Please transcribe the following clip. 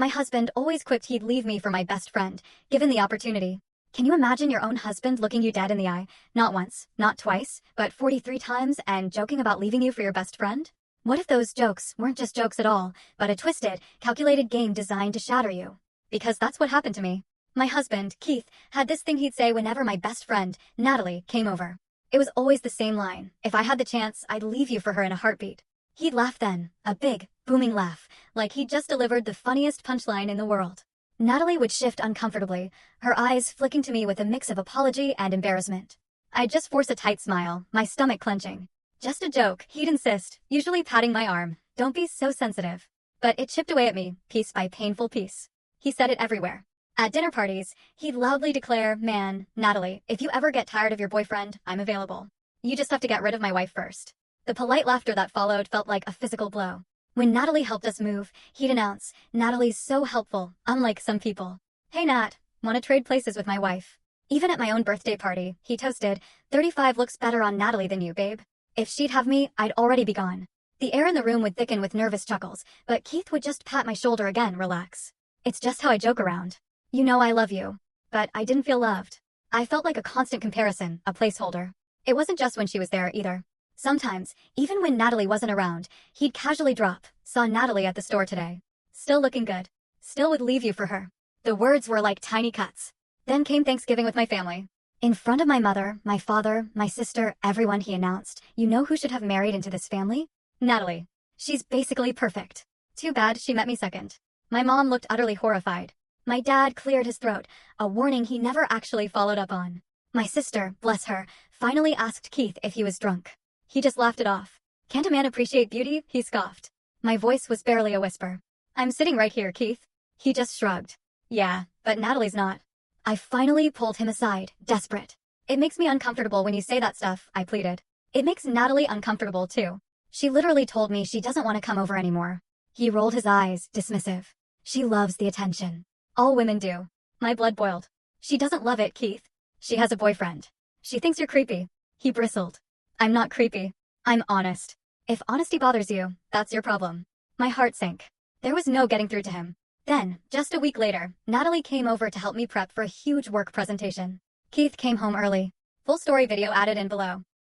My husband always quipped he'd leave me for my best friend, given the opportunity. Can you imagine your own husband looking you dead in the eye, not once, not twice, but 43 times, and joking about leaving you for your best friend? What if those jokes weren't just jokes at all, but a twisted, calculated game designed to shatter you? Because that's what happened to me. My husband, Keith, had this thing he'd say whenever my best friend, Natalie, came over. It was always the same line: if I had the chance, I'd leave you for her in a heartbeat. He'd laugh then, a big, booming laugh, like he'd just delivered the funniest punchline in the world. Natalie would shift uncomfortably, her eyes flicking to me with a mix of apology and embarrassment. I'd just force a tight smile, my stomach clenching. Just a joke, he'd insist, usually patting my arm. Don't be so sensitive. But it chipped away at me, piece by painful piece. He said it everywhere. At dinner parties, he'd loudly declare, "Man, Natalie, if you ever get tired of your boyfriend, I'm available. You just have to get rid of my wife first." The polite laughter that followed felt like a physical blow. When Natalie helped us move, he'd announce, "Natalie's so helpful, unlike some people. Hey Nat, wanna trade places with my wife?" Even at my own birthday party, he toasted, "35 looks better on Natalie than you, babe." If she'd have me, I'd already be gone. The air in the room would thicken with nervous chuckles, but Keith would just pat my shoulder again, relax. It's just how I joke around. You know I love you. But I didn't feel loved. I felt like a constant comparison, a placeholder. It wasn't just when she was there, either. Sometimes, even when Natalie wasn't around, he'd casually drop, "Saw Natalie at the store today. Still looking good. Still would leave you for her." The words were like tiny cuts. Then came Thanksgiving with my family. In front of my mother, my father, my sister, everyone, he announced, "You know who should have married into this family? Natalie. She's basically perfect. Too bad she met me second." My mom looked utterly horrified. My dad cleared his throat, a warning he never actually followed up on. My sister, bless her, finally asked Keith if he was drunk. He just laughed it off. "Can't a man appreciate beauty?" he scoffed. My voice was barely a whisper. "I'm sitting right here, Keith." He just shrugged. "Yeah, but Natalie's not." I finally pulled him aside, desperate. "It makes me uncomfortable when you say that stuff," I pleaded. "It makes Natalie uncomfortable, too. She literally told me she doesn't want to come over anymore." He rolled his eyes, dismissive. "She loves the attention. All women do." My blood boiled. "She doesn't love it, Keith. She has a boyfriend. She thinks you're creepy." He bristled. "I'm not creepy. I'm honest. If honesty bothers you, that's your problem." My heart sank. There was no getting through to him. Then, just a week later, Natalie came over to help me prep for a huge work presentation. Keith came home early. Full story video added in below.